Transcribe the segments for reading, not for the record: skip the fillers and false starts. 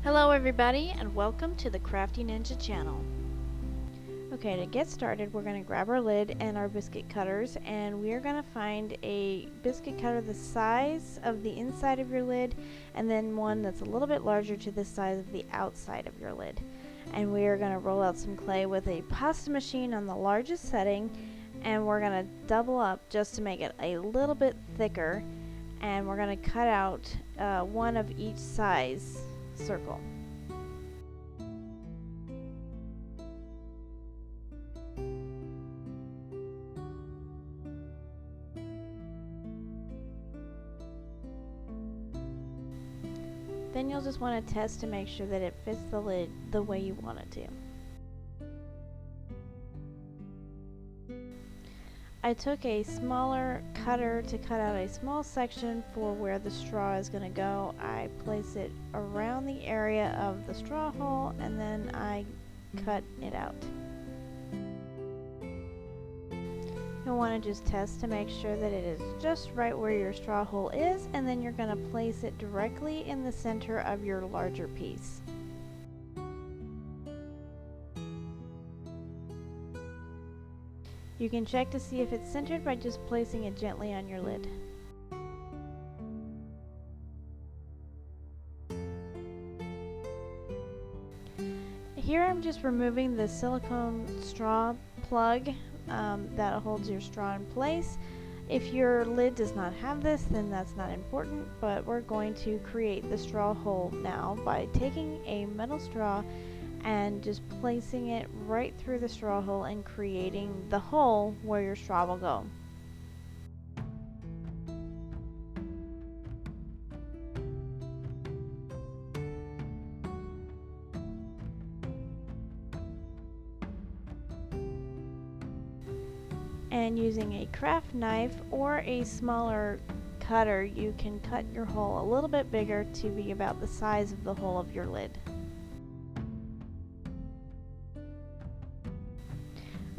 Hello everybody and welcome to the Crafty Ninja channel. Okay, to get started we're going to grab our lid and our biscuit cutters, and we are going to find a biscuit cutter the size of the inside of your lid and then one that's a little bit larger to the size of the outside of your lid. And we are going to roll out some clay with a pasta machine on the largest setting, and we're going to double up just to make it a little bit thicker, and we're going to cut out one of each size circle. Then you'll just want to test to make sure that it fits the lid the way you want it to. I took a smaller cutter to cut out a small section for where the straw is going to go. I place it around the area of the straw hole and then I cut it out. You'll want to just test to make sure that it is just right where your straw hole is, and then you're going to place it directly in the center of your larger piece. You can check to see if it's centered by just placing it gently on your lid. Here I'm just removing the silicone straw plug that holds your straw in place. If your lid does not have this, then that's not important, but we're going to create the straw hole now by taking a metal straw and just placing it right through the straw hole and creating the hole where your straw will go. And using a craft knife or a smaller cutter, you can cut your hole a little bit bigger to be about the size of the hole of your lid.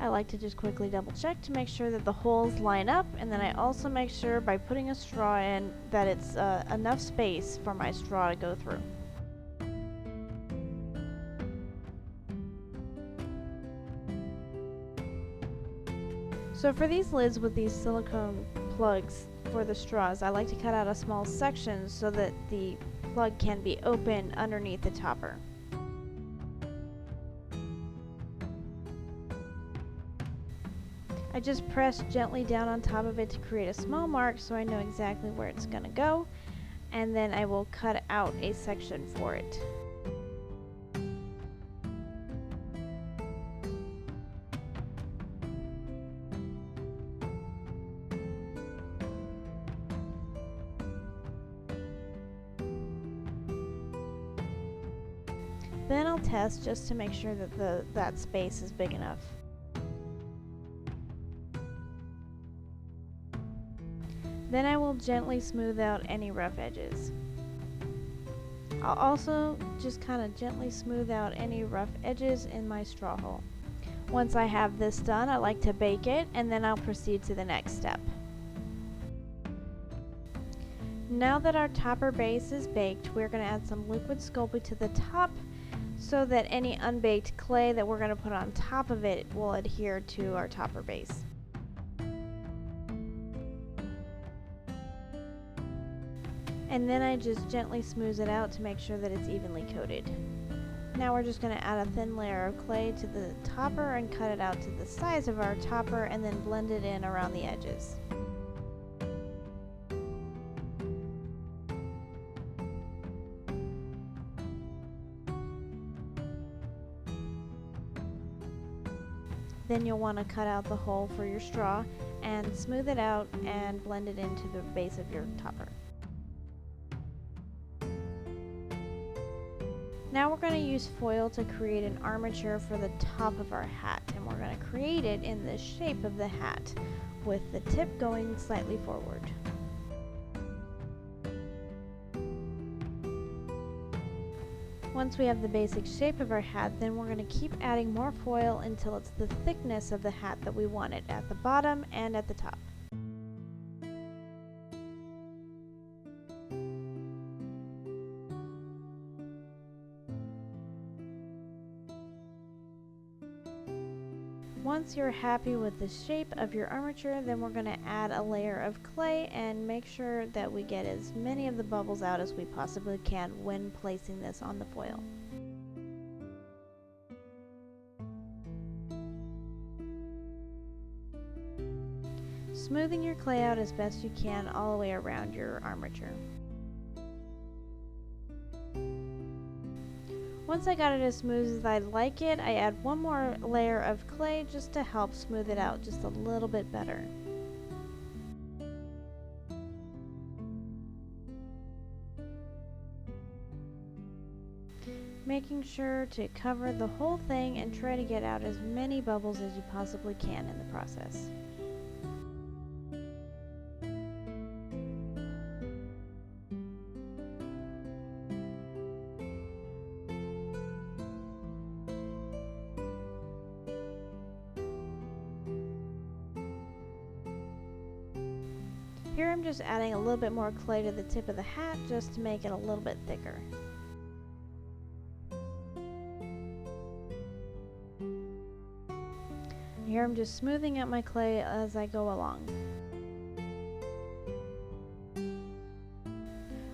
I like to just quickly double check to make sure that the holes line up, and then I also make sure by putting a straw in that it's enough space for my straw to go through. So for these lids with these silicone plugs for the straws, I like to cut out a small section so that the plug can be opened underneath the topper. I just press gently down on top of it to create a small mark so I know exactly where it's going to go, and then I will cut out a section for it. Then I'll test just to make sure that that space is big enough. Then I will gently smooth out any rough edges. I'll also just kind of gently smooth out any rough edges in my straw hole. Once I have this done, I like to bake it, and then I'll proceed to the next step. Now that our topper base is baked, we're going to add some liquid Sculpey to the top so that any unbaked clay that we're going to put on top of it will adhere to our topper base. And then I just gently smooth it out to make sure that it's evenly coated. Now we're just going to add a thin layer of clay to the topper and cut it out to the size of our topper, and then blend it in around the edges. Then you'll want to cut out the hole for your straw and smooth it out and blend it into the base of your topper. Now we're going to use foil to create an armature for the top of our hat, and we're going to create it in the shape of the hat with the tip going slightly forward. Once we have the basic shape of our hat, then we're going to keep adding more foil until it's the thickness of the hat that we want it at the bottom and at the top. Once you're happy with the shape of your armature, then we're going to add a layer of clay and make sure that we get as many of the bubbles out as we possibly can when placing this on the foil. Smoothing your clay out as best you can all the way around your armature. Once I got it as smooth as I like it, I add one more layer of clay just to help smooth it out just a little bit better. Making sure to cover the whole thing and try to get out as many bubbles as you possibly can in the process. Here I'm just adding a little bit more clay to the tip of the hat just to make it a little bit thicker. Here I'm just smoothing out my clay as I go along.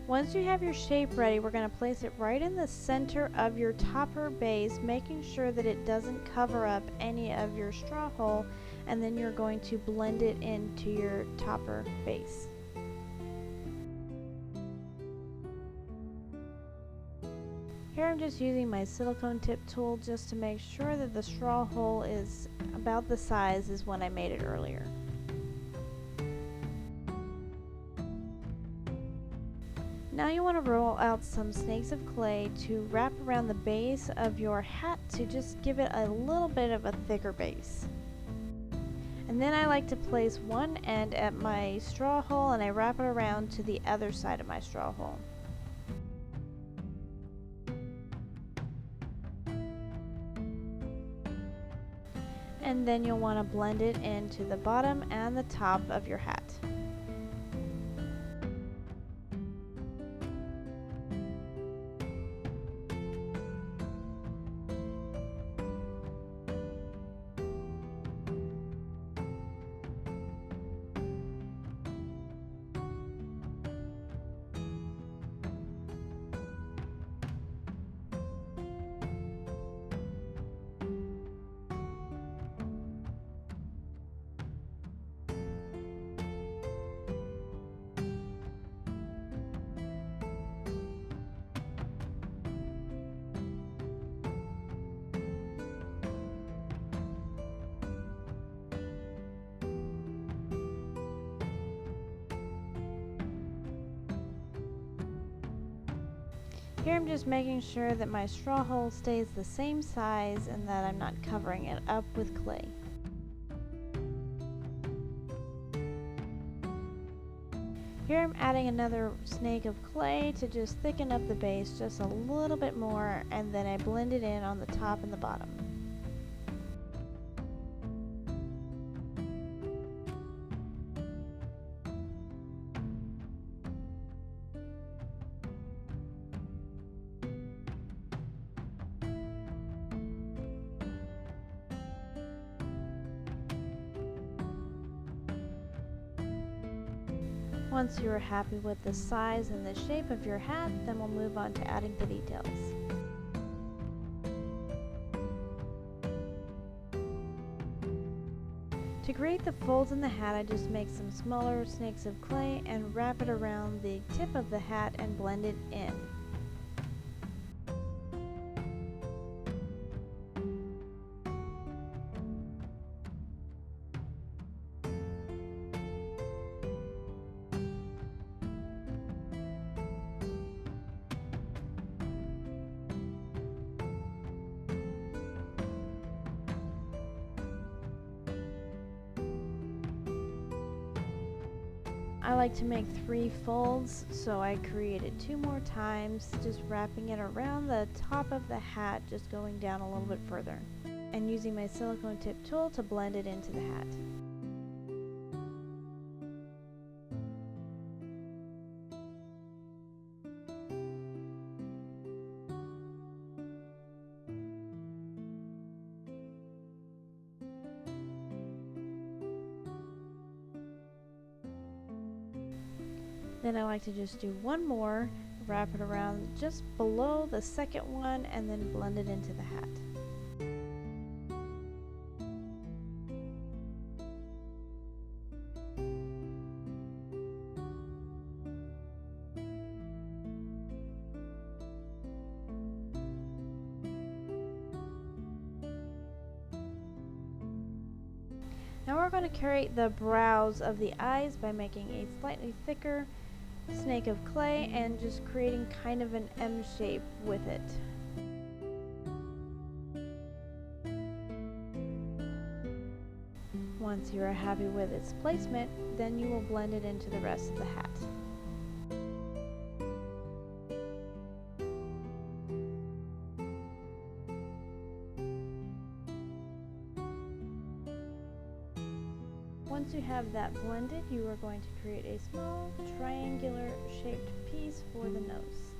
Once you have your shape ready, we're going to place it right in the center of your topper base, making sure that it doesn't cover up any of your straw hole, and then you're going to blend it into your topper base. Here I'm just using my silicone tip tool just to make sure that the straw hole is about the size as when I made it earlier. Now you want to roll out some snakes of clay to wrap around the base of your hat to just give it a little bit of a thicker base. And then I like to place one end at my straw hole and I wrap it around to the other side of my straw hole. And then you'll want to blend it into the bottom and the top of your hat. Here I'm just making sure that my straw hole stays the same size and that I'm not covering it up with clay. Here I'm adding another snake of clay to just thicken up the base just a little bit more, and then I blend it in on the top and the bottom. Once you're happy with the size and the shape of your hat, then we'll move on to adding the details. To create the folds in the hat, I just make some smaller snakes of clay and wrap it around the tip of the hat and blend it in. I like to make 3 folds, so I created 2 more times, just wrapping it around the top of the hat, just going down a little bit further, and using my silicone tip tool to blend it into the hat. Then I like to just do one more, wrap it around just below the second one, and then blend it into the hat. Now we're going to create the brows of the eyes by making a slightly thicker snake of clay and just creating kind of an M shape with it. Once you are happy with its placement, then you will blend it into the rest of the hat. Once you have that blended, you are going to create a small triangular shaped piece for the nose.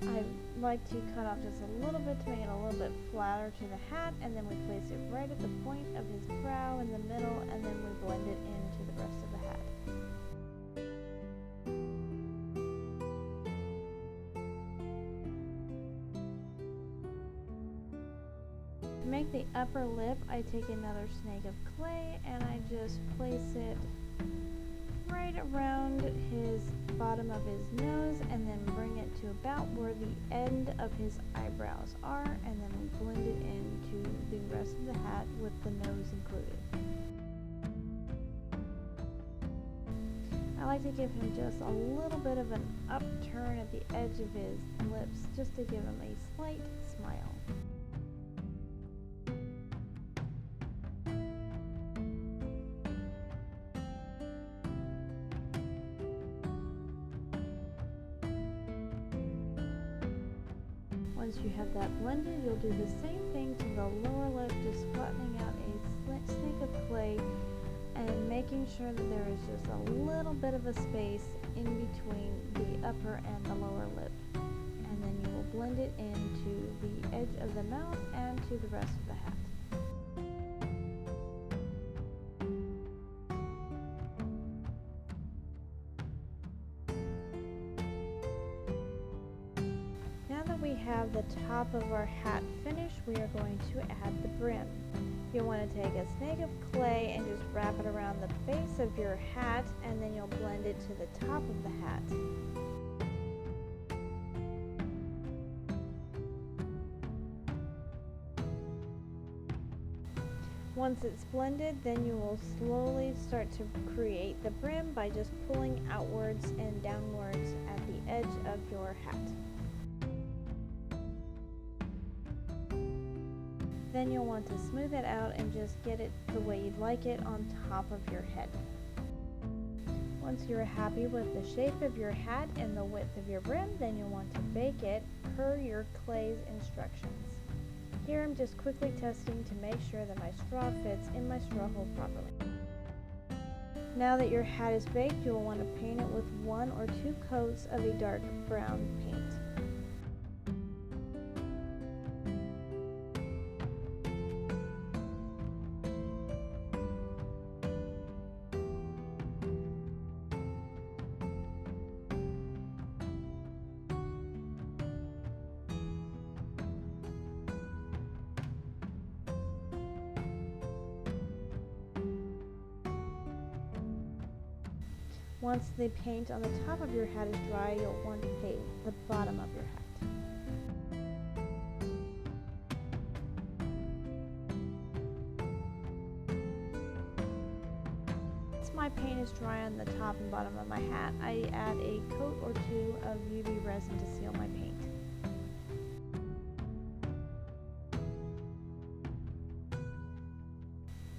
I like to cut off just a little bit to make it a little bit flatter to the hat, and then we place it right at the point of his brow in the middle, and then we blend it into the rest of the hat. To make the upper lip, I take another snake of clay and I just place it right around his bottom of his nose, and then bring it to about where the end of his eyebrows are, and then we blend it into the rest of the hat with the nose included. I like to give him just a little bit of an upturn at the edge of his lips just to give him a slight smile. Once you have that blended, you'll do the same thing to the lower lip, just flattening out a snake of clay and making sure that there is just a little bit of a space in between the upper and the lower lip. And then you will blend it into the edge of the mouth and to the rest of the hat. We have the top of our hat finished, we are going to add the brim. You'll want to take a snake of clay and just wrap it around the base of your hat, and then you'll blend it to the top of the hat. Once it's blended, then you will slowly start to create the brim by just pulling outwards and downwards at the edge of your hat. Then you'll want to smooth it out and just get it the way you'd like it on top of your head. Once you're happy with the shape of your hat and the width of your brim, then you'll want to bake it per your clay's instructions. Here I'm just quickly testing to make sure that my straw fits in my straw hole properly. Now that your hat is baked, you'll want to paint it with 1 or 2 coats of a dark brown paint. Once the paint on the top of your hat is dry, you'll want to paint the bottom of your hat. Once my paint is dry on the top and bottom of my hat, I add a coat or 2 of UV resin to seal my paint.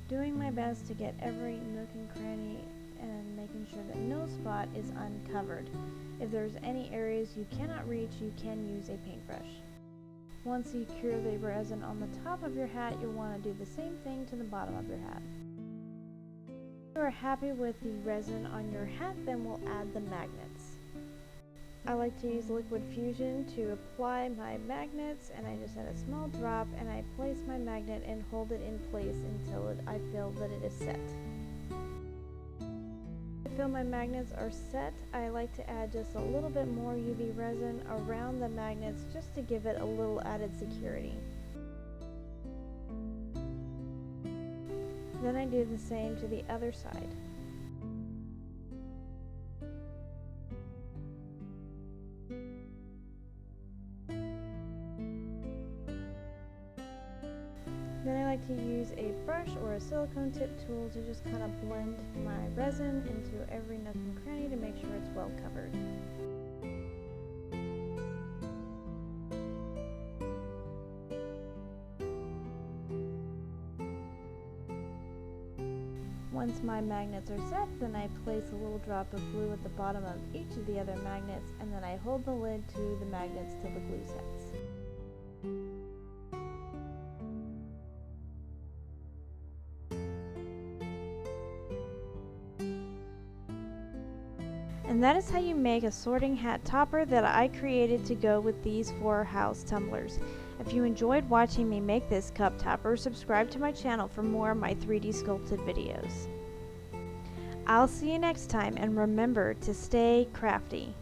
Doing my best to get every nook and cranny and making sure that no spot is uncovered. If there's any areas you cannot reach, you can use a paintbrush. Once you cure the resin on the top of your hat, you'll want to do the same thing to the bottom of your hat. If you are happy with the resin on your hat, then we'll add the magnets. I like to use liquid fusion to apply my magnets, and I just add a small drop and I place my magnet and hold it in place until I feel that it is set. To feel my magnets are set, I like to add just a little bit more UV resin around the magnets just to give it a little added security. Then I do the same to the other side. Then I like to use a brush or a silicone tip tool to just kind of blend my resin into every nook and cranny to make sure it's well covered. Once my magnets are set, then I place a little drop of glue at the bottom of each of the other magnets, and then I hold the lid to the magnets till the glue sets. And that is how you make a sorting hat topper that I created to go with these 4 house tumblers. If you enjoyed watching me make this cup topper, subscribe to my channel for more of my 3D sculpted videos. I'll see you next time, and remember to stay crafty.